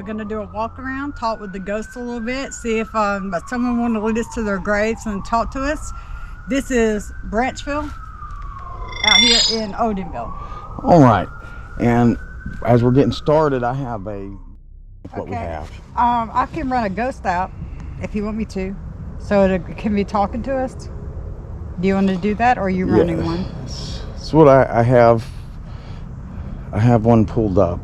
going to do a walk around, talk with the ghosts a little bit, see if someone want to lead us to their graves and talk to us. This is Branchville out here in Odinville. All right, and as we're getting started, I have what we have. I can run a ghost out if you want me to, so it can be talking to us. Do you want to do that, or are you running one? That's what I have. I have one pulled up.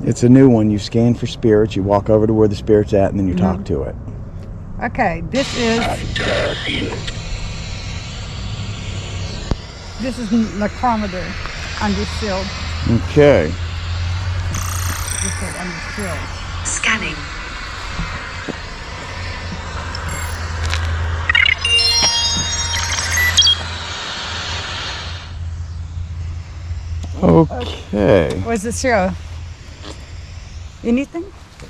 It's a new one. You scan for spirits, you walk over to where the spirit's at, and then you talk to it. Okay, this is necrometer under sealed. Okay. This is under sealed. Scanning. Okay. What does it show? Anything?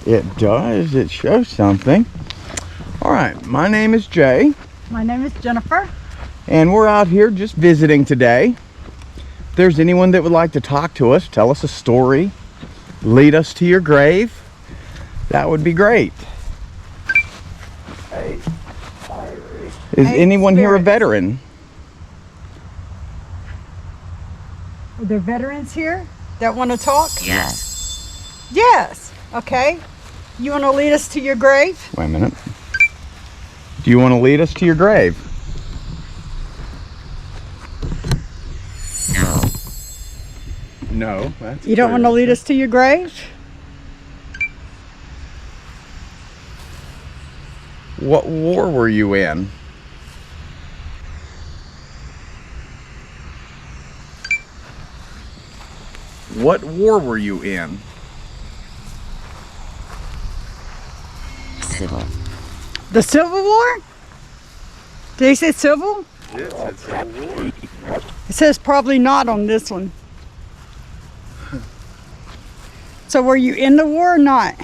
It does. It shows something. All right. My name is Jay. My name is Jennifer. And we're out here just visiting today. If there's anyone that would like to talk to us, tell us a story, lead us to your grave, that would be great. Is anyone here a veteran? Are there veterans here that want to talk? Yes. Yes. Okay. You want to lead us to your grave? Wait a minute. Do you want to lead us to your grave? No. No. That's You don't want to lead us to your grave? What war were you in? What war were you in? Civil. The Civil War? Did he say civil? It said Civil War. It says probably not on this one. So were you in the war or not?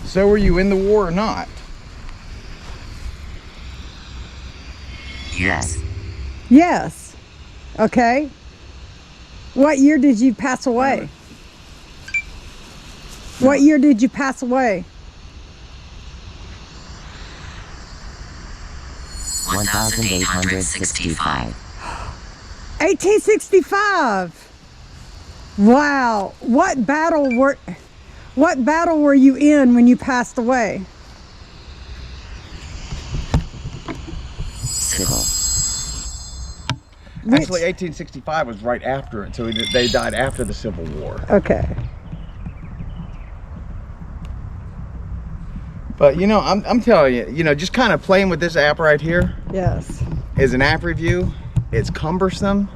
So were you in the war or not? Yes. Yes. Okay. What year did you pass away? What year did you pass away? 1865. 1865. Wow. What battle were you in when you passed away? Civil. Actually, 1865 was right after it, so they died after the Civil War. Okay. But you know, I'm telling you, just kind of playing with this app right here Yes. is an app review. It's cumbersome.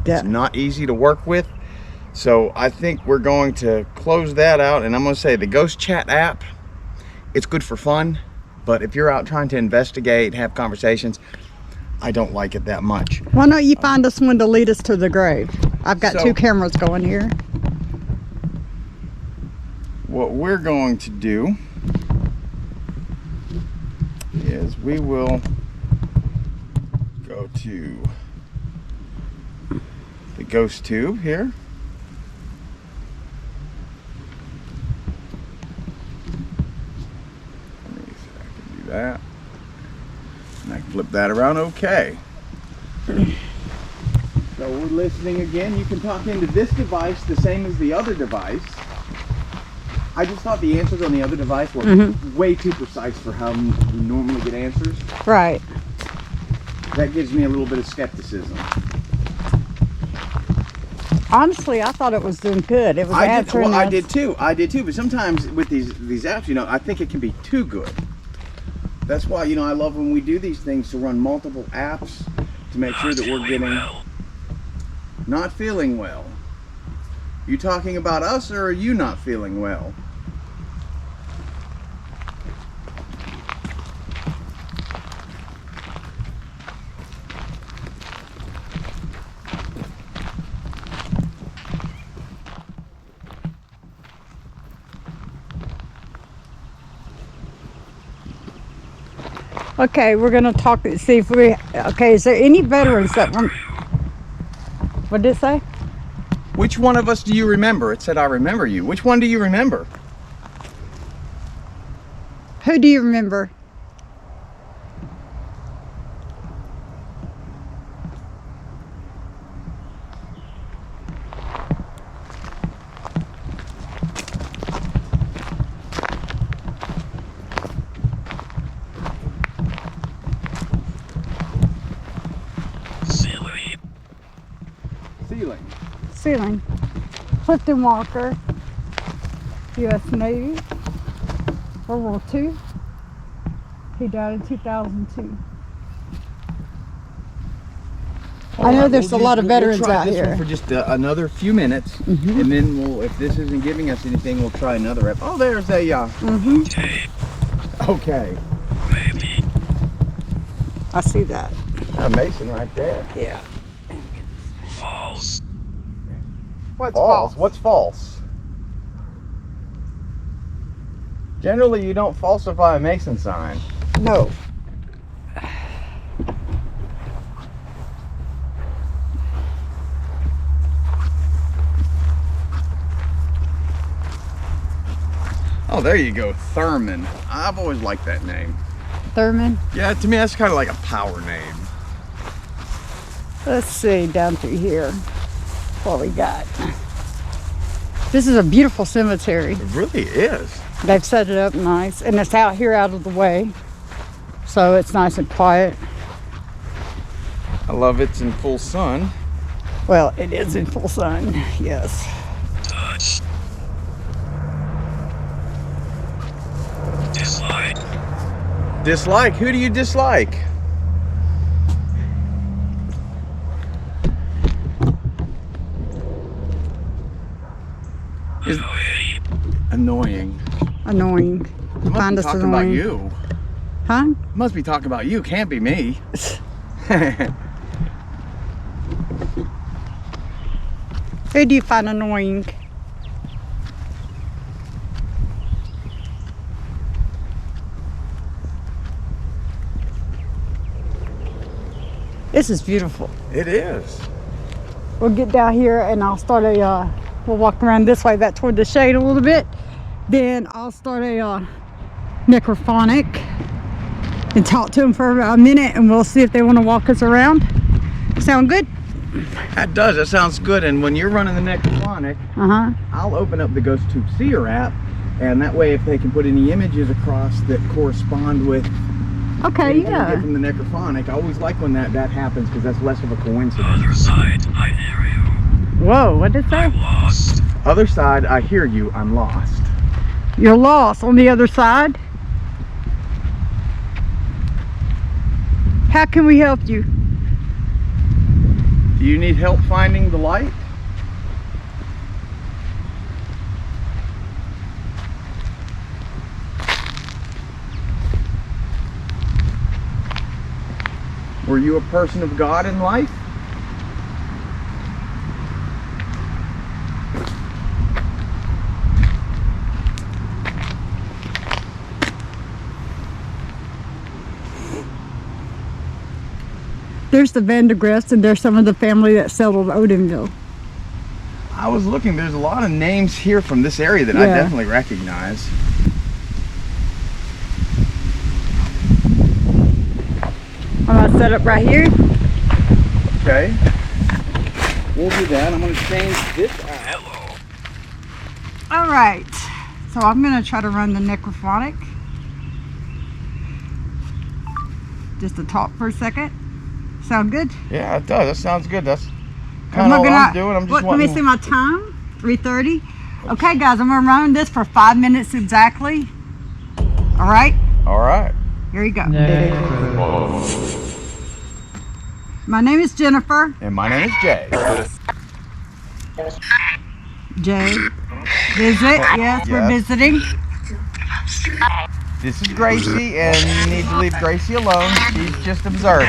Yeah. It's not easy to work with. So I think we're going to close that out, and I'm going to say the Ghost Chat app, it's good for fun, but if you're out trying to investigate, have conversations, I don't like it that much. Why don't you find us one to lead us to the grave? I've got 2 cameras going here. What we're going to do is we will go to the Ghost Tube here. Let me see if I can do that. And I can flip that around. Okay. So we're listening again. You can talk into this device the same as the other device. I just thought the answers on the other device were way too precise for how we normally get answers. Right. That gives me a little bit of skepticism. Honestly, I thought it was doing good. It was answering us. I did too. But sometimes with these apps, I think it can be too good. That's why, I love when we do these things to run multiple apps to make sure that we're getting not feeling well. You talking about us, or are you not feeling well? Okay, we're gonna talk. See if we. Okay, is there any veterans that want? What did it say? Which one of us do you remember? It said, I remember you. Which one do you remember? Who do you remember? Ceiling. Ceiling. Clifton Walker, U.S. Navy, World War II. He died in 2002. I know there's a lot of veterans try out this here. one for just another few minutes, and then we'll, if this isn't giving us anything, we'll try another rep. Oh, there's a, okay. I see that. A mason right there. Yeah. False. What's False. false? What's false? Generally, you don't falsify a mason sign. No. Oh, there you go, Thurman. I've always liked that name. Thurman. Yeah, to me, that's kind of like a power name. Let's see down through here what we got. This is a beautiful cemetery. It really is. They've set it up nice, and it's out here out of the way, so it's nice and quiet. I love it's in full sun. Well, it is in full sun, yes. Touch. Dislike. Dislike? Who do you dislike? Is annoying. Annoying. You Must find be us talking annoying. about you. Huh? Must be talking about you. Can't be me. Who do you find annoying? This is beautiful. It is. We'll get down here and I'll start a, we'll walk around this way back toward the shade a little bit. Then I'll start a necrophonic and talk to them for a minute, and we'll see if they want to walk us around. Sound good? That does. That sounds good. And when you're running the necrophonic, I'll open up the Ghost Tube Seer app, and that way if they can put any images across that correspond with Okay, anything we yeah. get from the necrophonic, I always like when that happens because that's less of a coincidence. Other side, I hear you. Whoa, what did it say? I'm lost. Other side, I hear you, I'm lost. You're lost on the other side. How can we help you? Do you need help finding the light? Were you a person of God in life? There's the Vandergrifts, and there's some of the family that settled Odinville. I was looking, there's a lot of names here from this area that I Yeah. definitely recognize. I'm gonna set up right here. Okay. We'll do that. I'm going to change this out. All right, so I'm gonna try to run the necrophonic. Just to talk for a second. Sound good? Yeah, it does. That sounds good. That's I'm kind of looking what I'm at- doing. I'm just Let me wanting... see my time. 3:30. Okay, guys, I'm gonna run this for 5 minutes exactly. All right, All right. here you go. My name is Jennifer. And my name is Jay. Jay. Visit. Yes, we're Yes. visiting. This is Gracie, and you need to leave Gracie alone. She's just observing.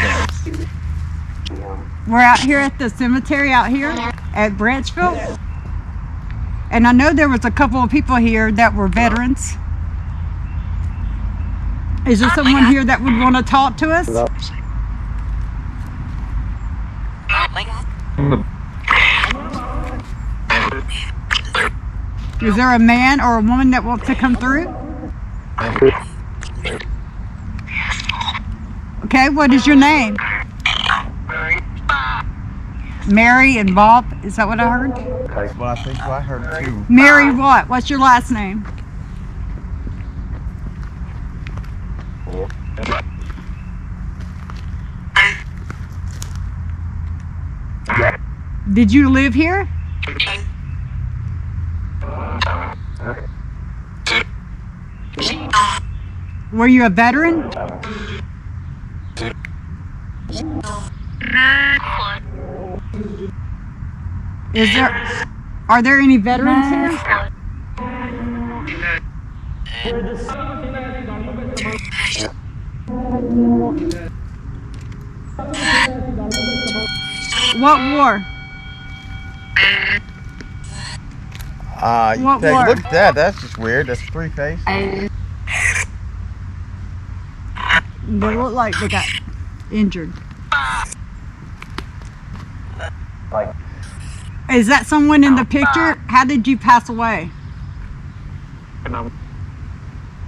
We're out here at the cemetery out here at Branchville. And I know there was a couple of people here that were veterans. Is there someone here that would want to talk to us? Is there a man or a woman that wants to come through? Okay, what is your name? Mary and Bob, is that what I heard? Well, I think I heard too. Mary what? What's your last name? Did you live here? Were you a veteran? Are there any veterans here? What war? What war? Look at that. That's just weird. That's 3 faces. They look like they got injured. Is that someone in the picture? How did you pass away?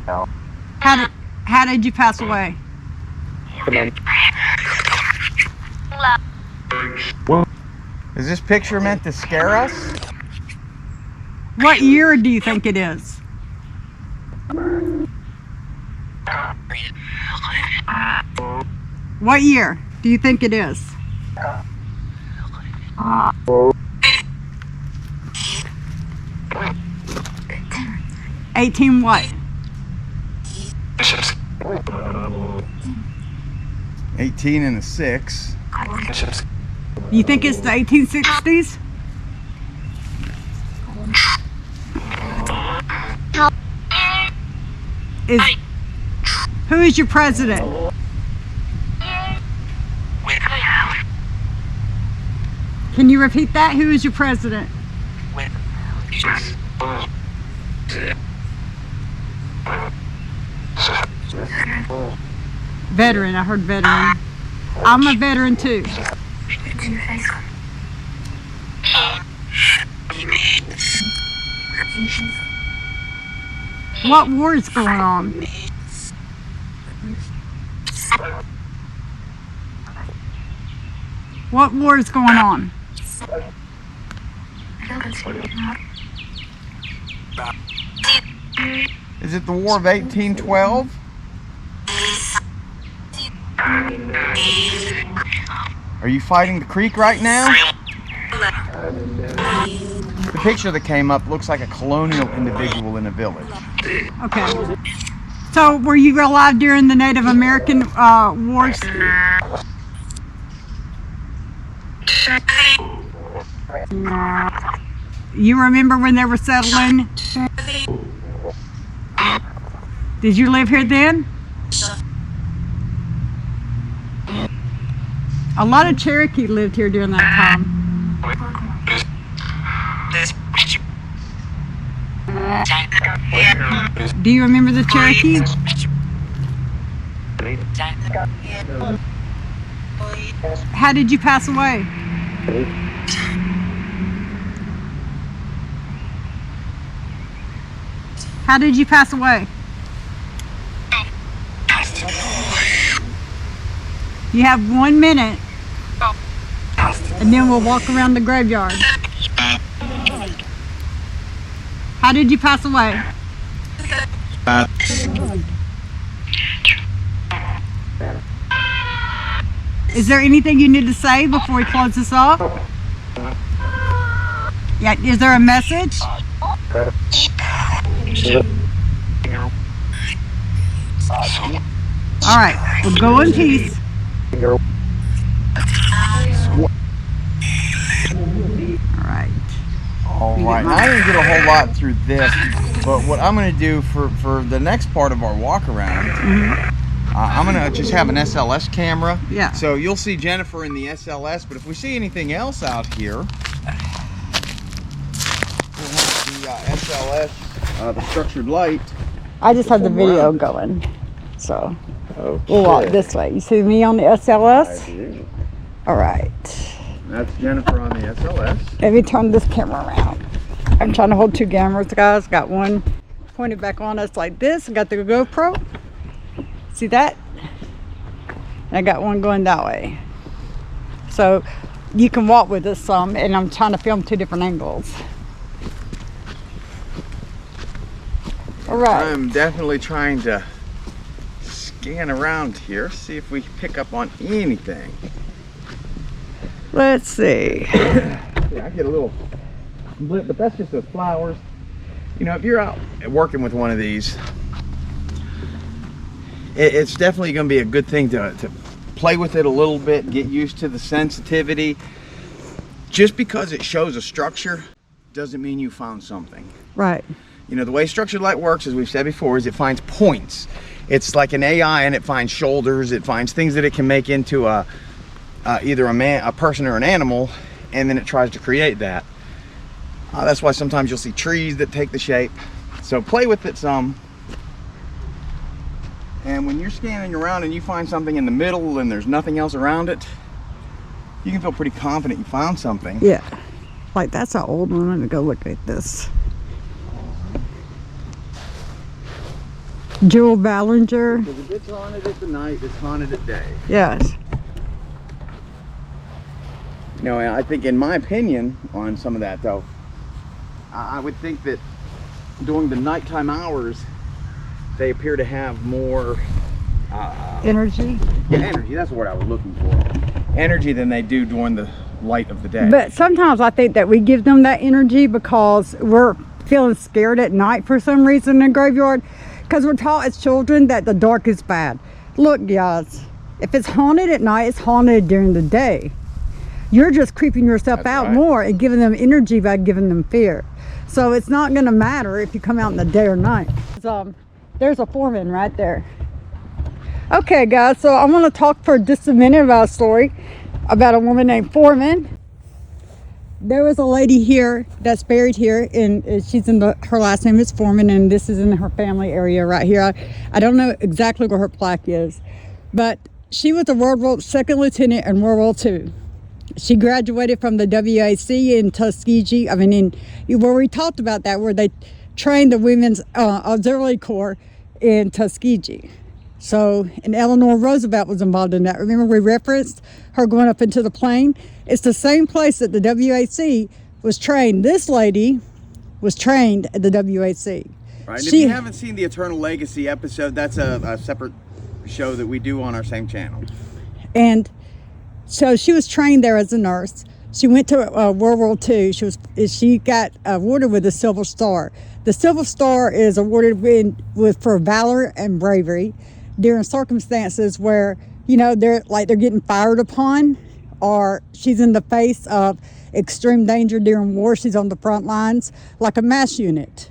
How did you pass away? Is this picture meant to scare us? What year do you think it is? What year do you think it is? 18 what? 18 and a 6. You think it's the 1860s? Who is your president? Can you repeat that? Who is your president? Veteran, I heard veteran. I'm a veteran too. What war is going on? What war is going on? Is it the War of 1812? Are you fighting the creek right now? The picture that came up looks like a colonial individual in a village. Okay. So, were you alive during the Native American wars? You remember when they were settling? Did you live here then? A lot of Cherokee lived here during that time. Do you remember the Cherokee? How did you pass away? How did you pass away? You have 1 minute, and then we'll walk around the graveyard. How did you pass away? Is there anything you need to say before we close this off? Yeah, is there a message? All right, we'll go in peace. All right. All right. I didn't get a whole lot through this, but what I'm going to do for the next part of our walk around, I'm going to just have an SLS camera. Yeah. So you'll see Jennifer in the SLS, but if we see anything else out here, we'll have the SLS, the structured light. I just had the video going, so we'll walk this way. You see me on the SLS? I do. All right. That's Jennifer on the SLS. Let me turn this camera around. I'm trying to hold two cameras, guys. Got one pointed back on us like this. I got the GoPro. See that? And I got one going that way. So you can walk with us some, and I'm trying to film two different angles. All right. I'm definitely trying to scan around here, see if we pick up on anything. Let's see. Yeah, I get a little blip, but that's just the flowers. You know, if you're out working with one of these, it's definitely going to be a good thing to play with it a little bit, get used to the sensitivity. Just because it shows a structure doesn't mean you found something. Right. You know, the way structured light works, as we've said before, is it finds points. It's like an AI, and it finds shoulders, it finds things that it can make into either a person or an animal, and then it tries to create that. That's why sometimes you'll see trees that take the shape. So play with it some. And when you're scanning around and you find something in the middle and there's nothing else around it, you can feel pretty confident you found something. Yeah. Like, that's an old one. Let me go look at this. Jewel Ballinger. Because if it's haunted at the night, it's haunted at day. Yes. You know, I think, in my opinion on some of that, though, I would think that during the nighttime hours, they appear to have more Energy. Yeah, energy. That's the word I was looking for. Energy than they do during the light of the day. But sometimes I think that we give them that energy because we're feeling scared at night for some reason in the graveyard. Because we're taught as children that the dark is bad. Look, guys, if it's haunted at night, it's haunted during the day. You're just creeping yourself out right. more and giving them energy by giving them fear. So it's not going to matter if you come out in the day or night. There's a foreman right there. Okay, guys, so I want to talk for just a minute about a story about a woman named Foreman. There was a lady here that's buried here, and she's in her last name is Foreman, and this is in her family area right here. I don't know exactly where her plaque is, but she was a World War second lieutenant in World War II. She graduated from the WAC in Tuskegee. I mean, where we talked about that, where they trained the Women's Auxiliary Corps in Tuskegee. So, and Eleanor Roosevelt was involved in that. Remember, we referenced her going up into the plane? It's the same place that the WAC was trained. This lady was trained at the WAC. Right. And if you haven't seen the Eternal Legacy episode, that's a separate show that we do on our same channel. And so she was trained there as a nurse. She went to World War II. She got awarded with the Silver Star. The Silver Star is awarded for valor and bravery during circumstances where, you know, they're getting fired upon, or she's in the face of extreme danger during war. She's on the front lines, like a MASH unit.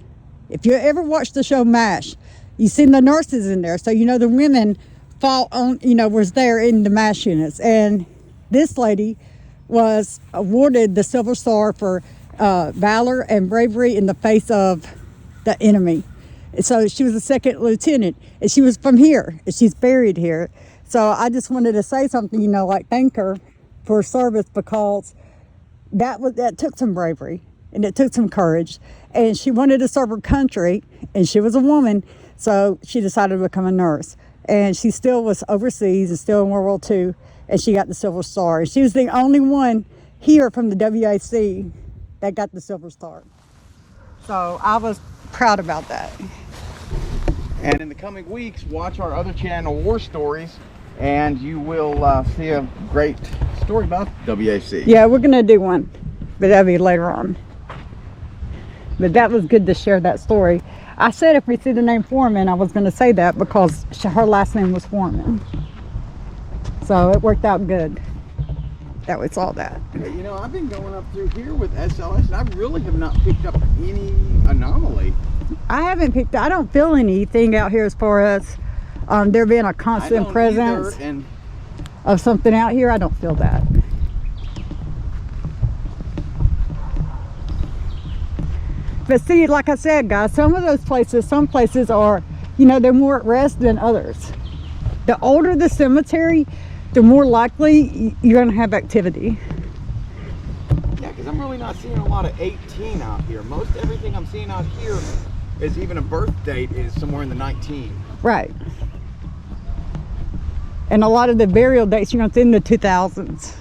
If you ever watched the show MASH, you've seen the nurses in there, so you know the women fought on, was there in the MASH units. And this lady was awarded the Silver Star for valor and bravery in the face of the enemy. And so she was a second lieutenant, and she was from here, and she's buried here. So I just wanted to say something, thank her for her service, because that took some bravery and it took some courage, and she wanted to serve her country, and she was a woman, so she decided to become a nurse. And she still was overseas and still in World War II, and she got the Silver Star. And she was the only one here from the WAC that got the Silver Star. So I was proud about that. And in the coming weeks, watch our other channel, War Stories, and you will see a great story about WAC. Yeah, we're going to do one, but that'll be later on. But that was good to share that story. I said if we see the name Foreman, I was going to say that because her last name was Foreman. So it worked out good that we saw that. Hey, I've been going up through here with SLS, and I really have not picked up any anomaly. I don't feel anything out here as far as there being a constant presence of something out here. I don't feel that. But see, like I said, guys, some places are, they're more at rest than others. The older the cemetery, the more likely you're going to have activity. Yeah, because I'm really not seeing a lot of 18 out here. Most everything I'm seeing out here is even a birth date is somewhere in the 19. Right. And a lot of the burial dates, you know, it's in the 2000s.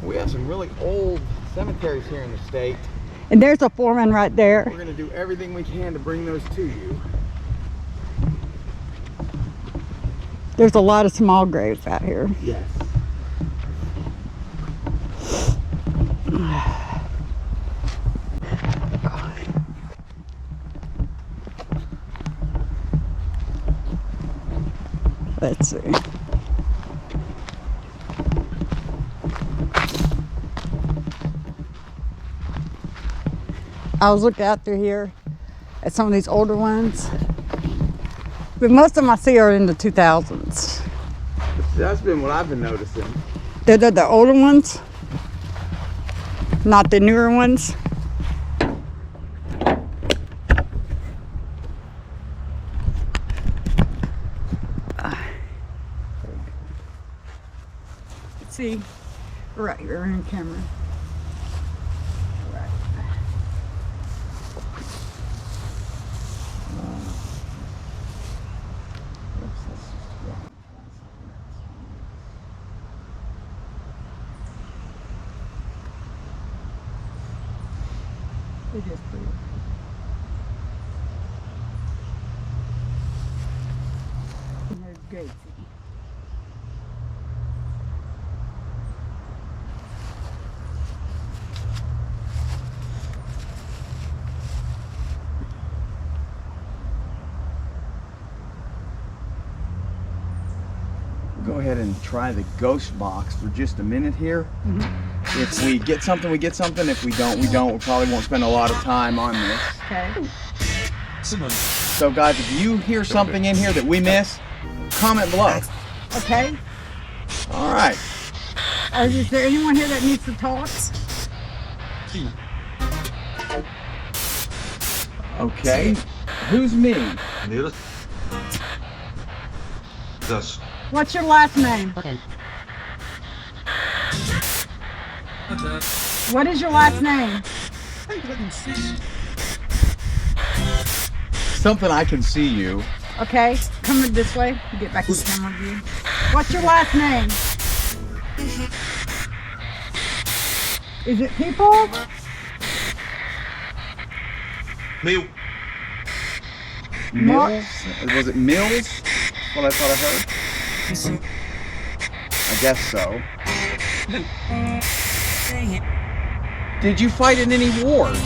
We have some really old cemeteries here in the state. And there's a foreman right there. We're going to do everything we can to bring those to you. There's a lot of small graves out here. Yes. Let's see. I was looking out through here at some of these older ones, but most of them I see are in the 2000s. That's been what I've been noticing. They're the older ones, not the newer ones. Let's see, right here in camera. Right. It is pretty. And there's Gacy. Go ahead and try the ghost box for just a minute here. If we get something, we get something. If we don't, we don't. We probably won't spend a lot of time on this. Okay. So guys, if you hear something in here that we miss, comment below. Okay. All right. Is there anyone here that needs to talk? Okay. Who's me? What's your last name? What is your last name? Something I can see you. Okay, come this way. Get back in the camera view. What's your last name? Is it people? Meal. Mills? Was it Mills? What I thought I heard? I guess so. Did you fight in any wars?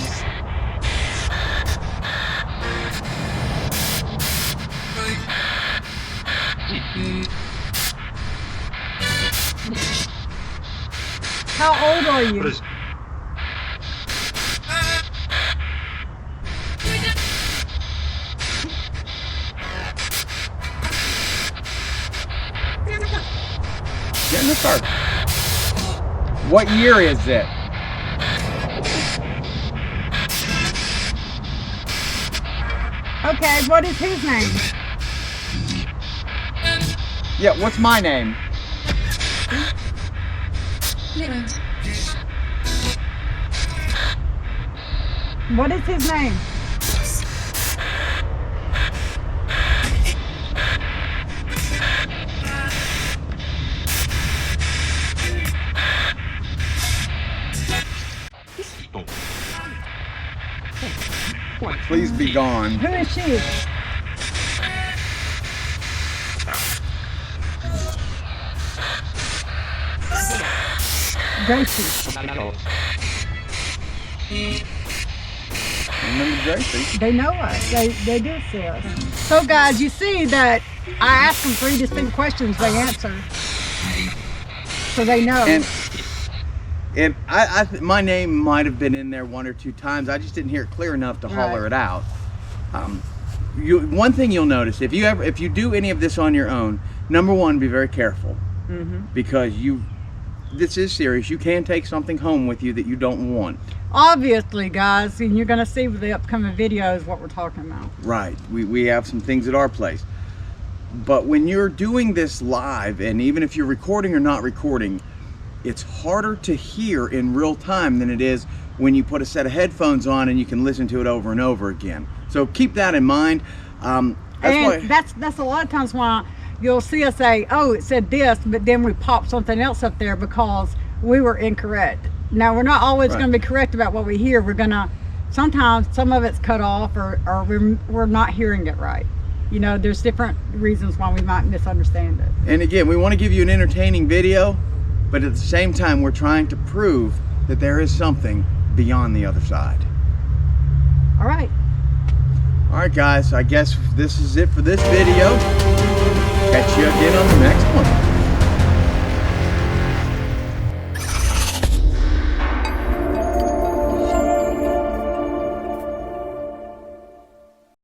How old are you? Get in the car. What year is it? Okay, what is his name? Yeah, what's my name? What is his name? Please be gone. Who is she? Gracie. Remember Gracie? They know us. They do see us. So guys, you see that I asked them 3 distinct questions, they answer. So they know. And my name might have been in there 1 or 2 times. I just didn't hear it clear enough to holler it out. One thing you'll notice, if you do any of this on your own, number 1, be very careful. Because this is serious. You can take something home with you that you don't want. Obviously, guys, and you're going to see with the upcoming videos what we're talking about. Right. We have some things at our place. But when you're doing this live, and even if you're recording or not recording, it's harder to hear in real time than it is when you put a set of headphones on and you can listen to it over and over again. So keep that in mind. That's a lot of times why you'll see us say, oh, it said this, but then we pop something else up there because we were incorrect. Now, we're not always going to be correct about what we hear. We're going to, sometimes some of it's cut off or we're not hearing it right. You know, there's different reasons why we might misunderstand it. And again, we want to give you an entertaining video, but at the same time, we're trying to prove that there is something beyond the other side. All right. All right, guys, I guess this is it for this video. Catch you again on the next one.